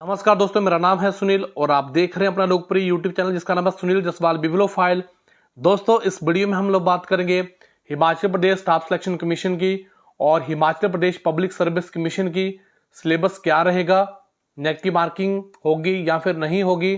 नमस्कार दोस्तों, मेरा नाम है सुनील और आप देख रहे हैं अपना लोकप्रिय यूट्यूब चैनल जिसका नाम है सुनील जसवाल बिबलोफाइल। दोस्तों, इस वीडियो में हम लोग बात करेंगे Himachal Pradesh staff selection commission की और Himachal Pradesh public service commission की सिलेबस क्या रहेगा, नेगेटिव मार्किंग होगी या फिर नहीं होगी,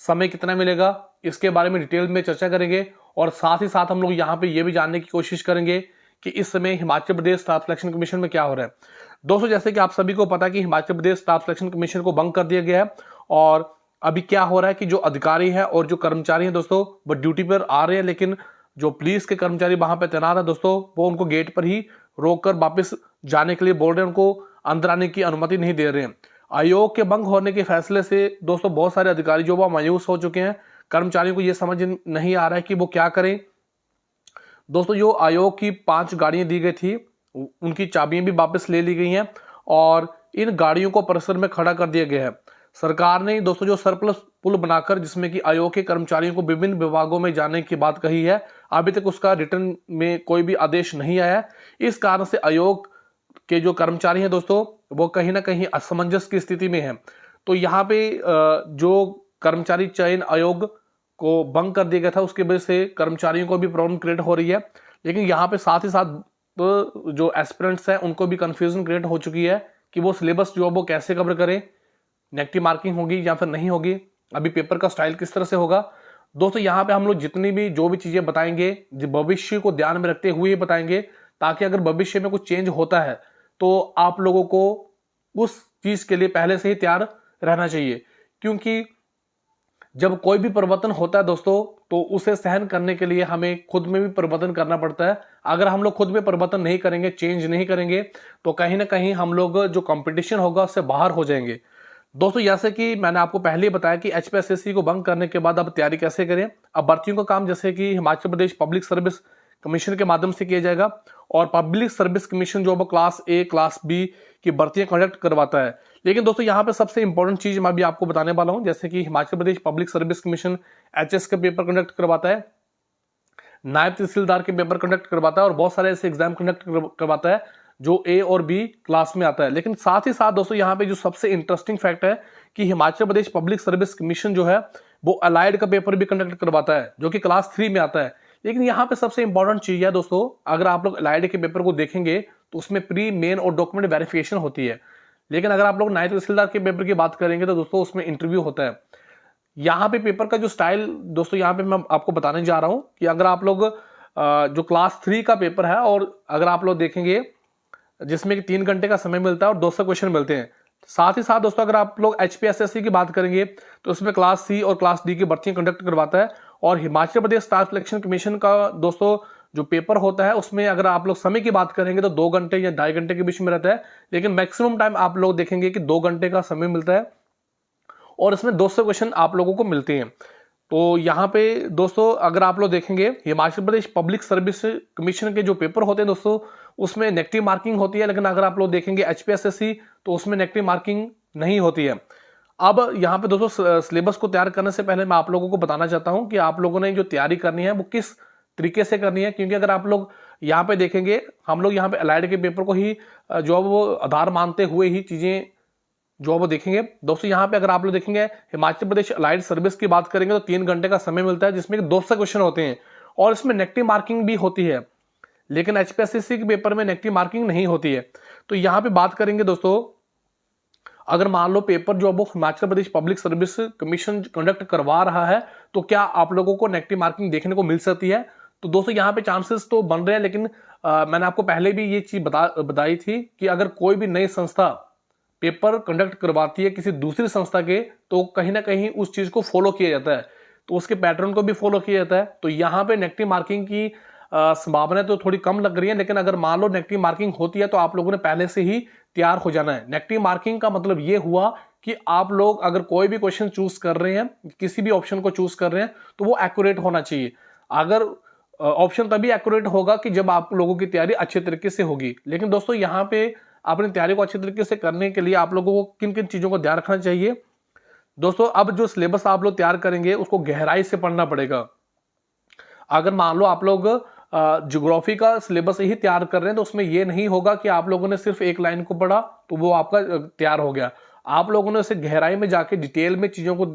समय कितना मिलेगा, इसके बारे में डिटेल में चर्चा करेंगे। और साथ ही साथ हम लोग यहाँ पे ये भी जानने की कोशिश करेंगे कि इस समय Himachal Pradesh staff selection commission में क्या हो रहा है। दोस्तों, जैसे कि आप सभी को पता है कि Himachal Pradesh staff selection commission को भंग कर दिया गया है और अभी क्या हो रहा है कि जो अधिकारी है और जो कर्मचारी हैं दोस्तों वो ड्यूटी पर आ रहे हैं, लेकिन जो पुलिस के कर्मचारी वहां पर तैनात है दोस्तों वो उनको गेट पर ही रोककर वापस जाने के लिए बोल रहे हैं, उनको अंदर आने की अनुमति नहीं दे रहे हैं। आयोग के भंग होने के फैसले से दोस्तों बहुत सारे अधिकारी जो वो मायूस हो चुके हैं। कर्मचारियों को यह समझ नहीं आ रहा है कि वो क्या करें। दोस्तों, जो आयोग की 5 गाड़ियां दी गई थी उनकी चाबियां भी वापस ले ली गई हैं और इन गाड़ियों को परिसर में खड़ा कर दिया गया है। सरकार ने दोस्तों जो सरप्लस पुल बनाकर जिसमें कि आयोग के कर्मचारियों को विभिन्न विभागों में जाने की बात कही है, अभी तक उसका रिटर्न में कोई भी आदेश नहीं आया है। इस कारण से आयोग के जो कर्मचारी हैं दोस्तों वो कहीं ना कहीं असमंजस की स्थिति में है। तो यहाँ पे जो कर्मचारी चयन आयोग को भंग कर दिया गया था उसकी वजह से कर्मचारियों को भी प्रॉब्लम क्रिएट हो रही है, लेकिन यहाँ पे साथ ही साथ तो जो एस्पिरेंट्स हैं उनको भी कंफ्यूजन क्रिएट हो चुकी है कि वो सिलेबस जो वो कैसे कवर करें, नेगेटिव मार्किंग होगी या फिर नहीं होगी, अभी पेपर का स्टाइल किस तरह से होगा। दोस्तों, यहाँ पे हम लोग जितनी भी जो भी चीजें बताएंगे भविष्य को ध्यान में रखते हुए बताएंगे, ताकि अगर भविष्य में कुछ चेंज होता है तो आप लोगों को उस चीज के लिए पहले से ही तैयार रहना चाहिए। क्योंकि जब कोई भी परिवर्तन होता है दोस्तों तो उसे सहन करने के लिए हमें खुद में भी परिवर्तन करना पड़ता है। अगर हम लोग खुद में परिवर्तन नहीं करेंगे, चेंज नहीं करेंगे, तो कहीं ना कहीं हम लोग जो कंपटीशन होगा उससे बाहर हो जाएंगे। दोस्तों, जैसे कि मैंने आपको पहले ही बताया कि एचपीएसएससी को भंग करने के बाद अब तैयारी कैसे करें। अब भर्तियों का काम जैसे कि Himachal Pradesh public service commission के माध्यम से किया जाएगा और पब्लिक सर्विस कमीशन जो क्लास ए क्लास बी की भर्तियां कंडक्ट करवाता है। लेकिन दोस्तों यहाँ पे सबसे इंपॉर्टेंट चीज मैं भी आपको बताने वाला हूं, जैसे कि Himachal Pradesh public service commission HS का पेपर कंडक्ट करवाता है, नायब तहसीलदार के पेपर कंडक्ट करवाता है और बहुत सारे ऐसे एग्जाम कंडक्ट करवाता है जो ए और बी क्लास में आता है। लेकिन साथ ही साथ दोस्तों यहाँ पे जो सबसे इंटरेस्टिंग फैक्ट है कि Himachal Pradesh public service commission जो है वो अलाइड का पेपर भी कंडक्ट करवाता है जो कि क्लास 3 में आता है। लेकिन यहाँ पे सबसे इंपॉर्टेंट चीज है दोस्तों, अगर आप लोग अलाइड के पेपर को देखेंगे तो उसमें प्री मेन और डॉक्यूमेंट वेरिफिकेशन होती है, लेकिन अगर आप लोग नायब तहसीलदार के पेपर की बात करेंगे तो दोस्तों उसमें इंटरव्यू होता है। यहाँ पे पेपर का जो स्टाइल दोस्तों यहाँ पे मैं आपको बताने जा रहा हूँ कि अगर आप लोग जो क्लास 3 का पेपर है और अगर आप लोग देखेंगे जिसमें कि 3 घंटे का समय मिलता है और 200 क्वेश्चन मिलते हैं। साथ ही साथ दोस्तों अगर आप लोग एचपीएसएससी की बात करेंगे तो उसमें क्लास सी और क्लास डी की भर्तियां कंडक्ट करवाता है। और Himachal Pradesh staff selection commission का दोस्तों जो पेपर होता है उसमें अगर आप लोग समय की बात करेंगे तो 2 घंटे या 2.5 घंटे के बीच में रहता है, लेकिन मैक्सिमम टाइम आप लोग देखेंगे कि 2 घंटे का समय मिलता है और इसमें 200 क्वेश्चन आप लोगों को मिलते हैं। तो यहाँ पे दोस्तों अगर आप लोग देखेंगे Himachal Pradesh public service commission के जो पेपर होते हैं दोस्तों उसमें नेगेटिव मार्किंग होती है, लेकिन अगर आप लोग देखेंगे एचपीएसएससी तो उसमें नेगेटिव मार्किंग नहीं होती है। अब यहाँ पे दोस्तों सिलेबस को तैयार करने से पहले मैं आप लोगों को बताना चाहता हूँ कि आप लोगों ने जो तैयारी करनी है वो किस तरीके से करनी है। क्योंकि अगर आप लोग यहाँ पे देखेंगे हम लोग यहाँ पे अलाइड के पेपर को ही जो वो आधार मानते हुए ही चीजें जो वो देखेंगे। दोस्तों यहाँ पे अगर आप लोग देखेंगे हिमाचल प्रदेश अलाइड सर्विस की बात करेंगे तो 3 घंटे का समय मिलता है जिसमें 200 क्वेश्चन होते हैं और इसमें नेगेटिव मार्किंग भी होती है, लेकिन एचपीएसएससी के पेपर में नेगेटिव मार्किंग नहीं होती है। तो यहाँ पे बात करेंगे दोस्तों, अगर मान लो पेपर जो वो Himachal Pradesh public service commission conduct करवा रहा है तो क्या आप लोगों को नेगेटिव मार्किंग देखने को मिल सकती है। तो दोस्तों यहाँ पे चांसेस तो बन रहे हैं, लेकिन मैंने आपको पहले भी ये चीज बताई थी कि अगर कोई भी नई संस्था पेपर कंडक्ट करवाती है किसी दूसरी संस्था के तो कहीं ना कहीं उस चीज को फॉलो किया जाता है, तो उसके पैटर्न को भी फॉलो किया जाता है। तो यहाँ पे नेगेटिव मार्किंग की संभावना तो थोड़ी कम लग रही है, लेकिन अगर मान लो नेगेटिव मार्किंग होती है तो आप लोगों ने पहले से ही तैयार हो जाना है। नेगेटिव मार्किंग का मतलब ये हुआ कि आप लोग अगर कोई भी क्वेश्चन चूज कर रहे हैं, किसी भी ऑप्शन को चूज कर रहे हैं तो वो एक्यूरेट होना चाहिए। अगर ऑप्शन तभी एक्यूरेट होगा कि जब आप लोगों की तैयारी अच्छे तरीके से होगी। लेकिन दोस्तों यहाँ पे अपनी तैयारी को अच्छे तरीके से करने के लिए आप लोगों को किन किन चीजों को ध्यान रखना चाहिए। दोस्तों अब जो सिलेबस आप लोग तैयार करेंगे उसको गहराई से पढ़ना पड़ेगा। अगर मान लो आप लोग ज्योग्राफी का सिलेबस ही तैयार कर रहे हैं तो उसमें यह नहीं होगा कि आप लोगों ने सिर्फ एक लाइन को पढ़ा तो वो आपका तैयार हो गया। आप लोगों ने उसे गहराई में जाके डिटेल में चीज़ों को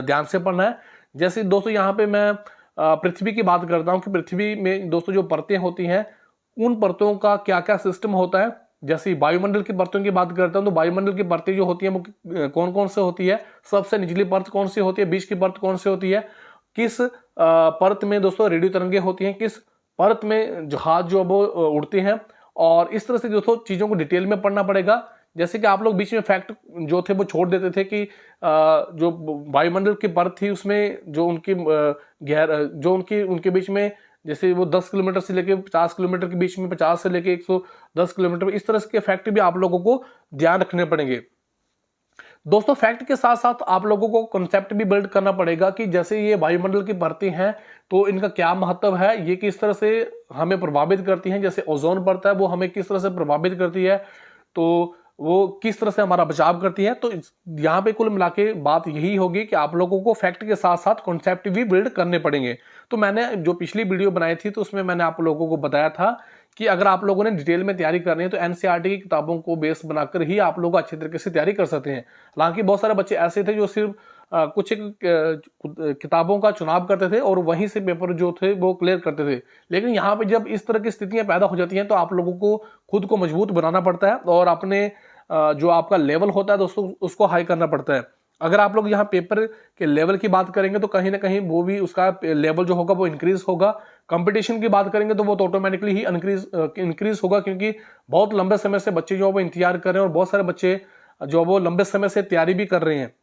ध्यान से पढ़ना है। जैसे दोस्तों यहाँ पे मैं पृथ्वी की बात करता हूँ कि पृथ्वी में दोस्तों जो परतें होती हैं, उन परतों का क्या क्या सिस्टम होता है। जैसे वायुमंडल की परतों की बात करता हूँ तो वायुमंडल की परतें जो होती हैं वो कौन कौन से होती है, सबसे निचली परत कौन सी होती है, बीच की परत कौन सी होती है, किस परत में दोस्तों रेडियो तरंगे होती हैं, किस परत में जहाज जो वो उड़ते हैं। और इस तरह से दोस्तों चीज़ों को डिटेल में पढ़ना पड़ेगा। जैसे कि आप लोग बीच में फैक्ट जो थे वो छोड़ देते थे कि जो वायुमंडल की परत थी उसमें जो उनकी जो उनके बीच में जैसे वो 10 किलोमीटर से लेके 50 किलोमीटर के बीच में, 50 से लेके 110 किलोमीटर, इस तरह के फैक्ट भी आप लोगों को ध्यान रखने पड़ेंगे। दोस्तों फैक्ट के साथ साथ आप लोगों को कॉन्सेप्ट भी बिल्ड करना पड़ेगा कि जैसे ये वायुमंडल की परतें हैं तो इनका क्या महत्व है, ये किस तरह से हमें प्रभावित करती हैं। जैसे ओजोन परत है वो हमें किस तरह से प्रभावित करती है, तो वो किस तरह से हमारा बचाव करती है। तो यहाँ पे कुल मिला के बात यही होगी कि आप लोगों को फैक्ट के साथ साथ कॉन्सेप्ट भी बिल्ड करने पड़ेंगे। तो मैंने जो पिछली वीडियो बनाई थी तो उसमें मैंने आप लोगों को बताया था कि अगर आप लोगों ने डिटेल में तैयारी करनी है तो एनसीईआरटी की किताबों को बेस बनाकर ही आप लोग अच्छे तरीके से तैयारी कर सकते हैं। हालांकि बहुत सारे बच्चे ऐसे थे जो सिर्फ कुछ किताबों का चुनाव करते थे और वहीं से पेपर जो थे वो क्लियर करते थे। लेकिन यहाँ पे जब इस तरह की स्थितियां पैदा हो जाती हैं तो आप लोगों को खुद को मजबूत बनाना पड़ता है और अपने जो आपका लेवल होता है दोस्तों उसको हाई करना पड़ता है। अगर आप लोग यहाँ पेपर के लेवल की बात करेंगे तो कहीं ना कहीं वो भी उसका लेवल जो होगा वो इंक्रीज होगा। कंपटीशन की बात करेंगे तो वो तो ऑटोमेटिकली ही इंक्रीज होगा, क्योंकि बहुत लंबे समय से बच्चे जो वो इंतजार कर रहे हैं और बहुत सारे बच्चे जो वो लंबे समय से तैयारी भी कर रहे हैं।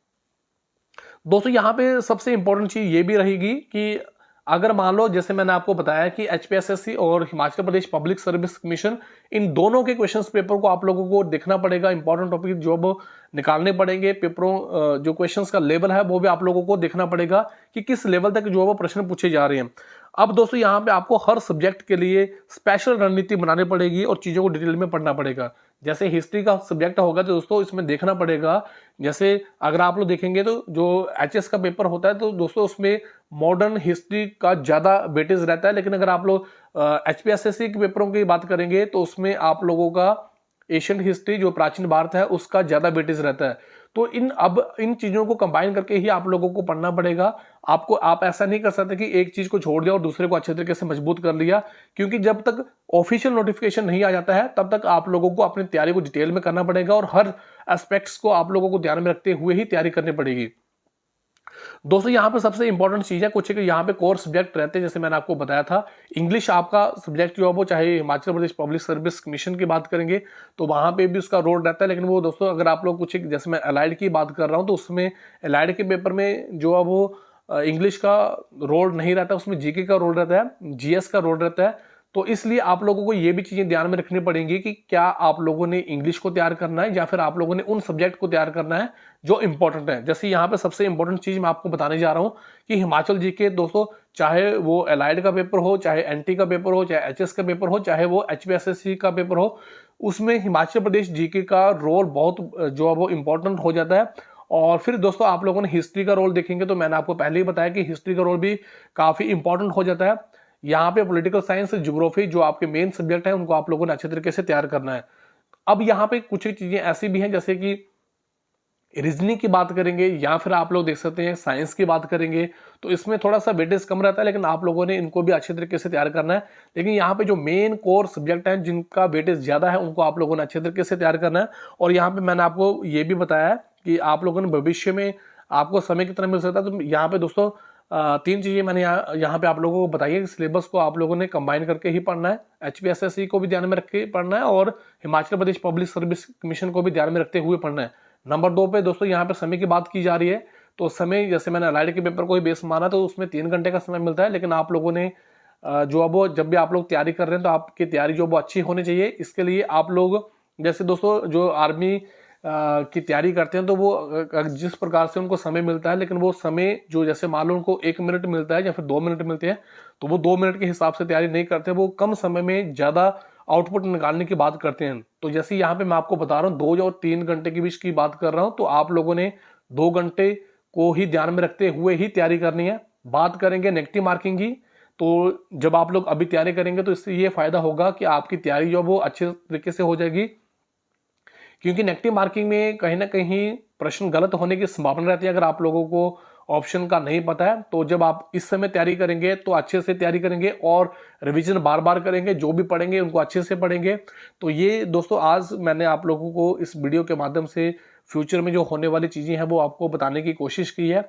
दोस्तों यहाँ पे सबसे इंपॉर्टेंट चीज ये भी रहेगी कि अगर मान लो जैसे मैंने आपको बताया कि एचपीएसएससी और Himachal Pradesh public service commission, इन दोनों के क्वेश्चंस पेपर को आप लोगों को देखना पड़ेगा। इंपॉर्टेंट टॉपिक जो वो निकालने पड़ेंगे, पेपरों जो क्वेश्चंस का लेवल है वो भी आप लोगों को देखना पड़ेगा कि किस लेवल तक जो वो प्रश्न पूछे जा रहे हैं। अब दोस्तों यहाँ पे आपको हर सब्जेक्ट के लिए स्पेशल रणनीति बनानी पड़ेगी और चीजों को डिटेल में पढ़ना पड़ेगा। जैसे हिस्ट्री का सब्जेक्ट होगा तो दोस्तों इसमें देखना पड़ेगा, जैसे अगर आप लोग देखेंगे तो जो एचएस का पेपर होता है तो दोस्तों उसमें मॉडर्न हिस्ट्री का ज्यादा वेटेज रहता है। लेकिन अगर आप लोग एचपीएसएससी के पेपरों की बात करेंगे तो उसमें आप लोगों का एशियन हिस्ट्री जो प्राचीन भारत है उसका ज्यादा वेटेज रहता है। तो इन चीजों को कंबाइन करके ही आप लोगों को पढ़ना पड़ेगा। आप ऐसा नहीं कर सकते कि एक चीज को छोड़ दिया और दूसरे को अच्छे तरीके से मजबूत कर लिया, क्योंकि जब तक ऑफिशियल नोटिफिकेशन नहीं आ जाता है तब तक आप लोगों को अपनी तैयारी को डिटेल में करना पड़ेगा और हर एस्पेक्ट्स को आप लोगों को ध्यान में रखते हुए ही तैयारी करनी पड़ेगी। दोस्तों यहाँ पे सबसे इंपॉर्टेंट चीज है कुछ यहाँ पे कोर सब्जेक्ट रहते हैं। जैसे मैंने आपको बताया था इंग्लिश आपका सब्जेक्ट जो है वो, चाहे Himachal Pradesh public service commission की बात करेंगे तो वहां पे भी उसका रोल रहता है। लेकिन वो दोस्तों अगर आप लोग कुछ जैसे मैं एलाइड की बात कर रहा हूँ तो उसमें एलाइड के पेपर में जो है वो इंग्लिश का रोल नहीं रहता, उसमें जीके का रोल रहता है, जीएस का रोल रहता है। तो इसलिए आप लोगों को ये भी चीजें ध्यान में रखनी पड़ेंगी कि क्या आप लोगों ने इंग्लिश को तैयार करना है या फिर आप लोगों ने उन सब्जेक्ट को तैयार करना है जो इंपॉर्टेंट है। जैसे यहाँ पे सबसे इंपॉर्टेंट चीज मैं आपको बताने जा रहा हूँ कि हिमाचल जीके दोस्तों, चाहे वो एलाइड का पेपर हो, चाहे एनटी का पेपर हो, चाहे एचएस का पेपर हो, चाहे वो एचपीएसएससी का पेपर हो, उसमें हिमाचल प्रदेश जीके का रोल बहुत जो है वो इंपॉर्टेंट हो जाता है। और फिर दोस्तों आप लोगों ने हिस्ट्री का रोल देखेंगे तो मैंने आपको पहले ही बताया कि हिस्ट्री का रोल भी काफी इंपॉर्टेंट हो जाता है। यहाँ पे पॉलिटिकल साइंस, ज्योग्राफी जो आपके मेन सब्जेक्ट है उनको आप लोगों ने अच्छे तरीके से तैयार करना है। अब यहाँ पे कुछ चीजें ऐसी भी हैं जैसे कि रीजनिंग की बात करेंगे या फिर आप लोग देख सकते हैं साइंस की बात करेंगे तो इसमें थोड़ा सा वेटेज कम रहता है, लेकिन आप लोगों ने इनको भी अच्छे तरीके से तैयार करना है। लेकिन यहाँ पे जो मेन कोर सब्जेक्ट हैं जिनका वेटेज ज्यादा है उनको आप लोगों ने अच्छे तरीके से तैयार करना है। और यहाँ पे मैंने आपको ये भी बताया है कि आप लोगों ने भविष्य में आपको समय कितना मिल सकता है। तो यहाँ पे दोस्तों तीन चीजें मैंने यहाँ पे आप लोगों को बताई है कि सिलेबस को आप लोगों ने कंबाइन करके ही पढ़ना है, एचपीएसएससी को भी ध्यान में रख के पढ़ना है और Himachal Pradesh public service commission को भी ध्यान में रखते हुए पढ़ना है। नंबर 2 पे दोस्तों यहाँ पे समय की बात की जा रही है तो समय जैसे मैंने एलाइड के पेपर को ही बेस माना तो उसमें 3 घंटे का समय मिलता है। लेकिन आप लोगों ने जो अब जब भी आप लोग तैयारी कर रहे हैं तो आपकी तैयारी जो वो अच्छी होनी चाहिए। इसके लिए आप लोग जैसे दोस्तों जो आर्मी की तैयारी करते हैं तो वो जिस प्रकार से उनको समय मिलता है, लेकिन वो समय जो जैसे मान लो उनको 1 मिनट मिलता है या फिर 2 मिनट मिलते हैं तो वो 2 मिनट के हिसाब से तैयारी नहीं करते, वो कम समय में ज्यादा आउटपुट निकालने की बात करते हैं। तो जैसे यहाँ पे मैं आपको बता रहा हूँ 2 और 3 घंटे के बीच की बात कर रहा हूँ तो आप लोगों ने 2 घंटे को ही ध्यान में रखते हुए ही तैयारी करनी है। बात करेंगे नेगेटिव मार्किंग की, तो जब आप लोग अभी तैयारी करेंगे तो इससे ये फायदा होगा कि आपकी तैयारी जो वो अच्छे तरीके से हो जाएगी, क्योंकि नेगेटिव मार्किंग में कहीं ना कहीं प्रश्न गलत होने की संभावना रहती है अगर आप लोगों को ऑप्शन का नहीं पता है। तो जब आप इस समय तैयारी करेंगे तो अच्छे से तैयारी करेंगे और रिवीजन बार बार करेंगे, जो भी पढ़ेंगे उनको अच्छे से पढ़ेंगे। तो ये दोस्तों आज मैंने आप लोगों को इस वीडियो के माध्यम से फ्यूचर में जो होने वाली चीज़ें हैं वो आपको बताने की कोशिश की है।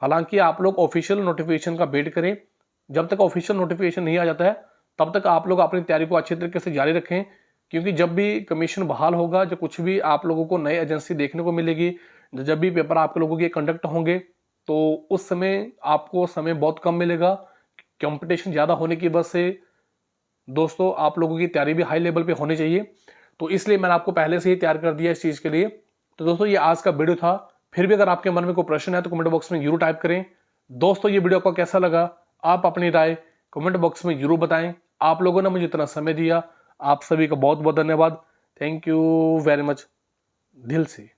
हालांकि आप लोग ऑफिशियल नोटिफिकेशन का वेट करें, जब तक ऑफिशियल नोटिफिकेशन नहीं आ जाता है तब तक आप लोग अपनी तैयारी को अच्छे तरीके से जारी रखें, क्योंकि जब भी कमीशन बहाल होगा, जो कुछ भी आप लोगों को नई एजेंसी देखने को मिलेगी, जब भी पेपर आप लोगों के कंडक्ट होंगे, तो उस समय आपको समय बहुत कम मिलेगा। कंपटीशन ज़्यादा होने की वजह से दोस्तों आप लोगों की तैयारी भी हाई लेवल पे होनी चाहिए। तो इसलिए मैंने आपको पहले से ही तैयार कर दिया इस चीज़ के लिए। तो दोस्तों ये आज का वीडियो था। फिर भी अगर आपके मन में कोई प्रश्न है तो कमेंट बॉक्स में जरूर टाइप करें। दोस्तों ये वीडियो आपको कैसा लगा, आप अपनी राय कमेंट बॉक्स में जरूर बताएं। आप लोगों ने मुझे इतना समय दिया, आप सभी का बहुत बहुत धन्यवाद। थैंक यू वेरी मच दिल से।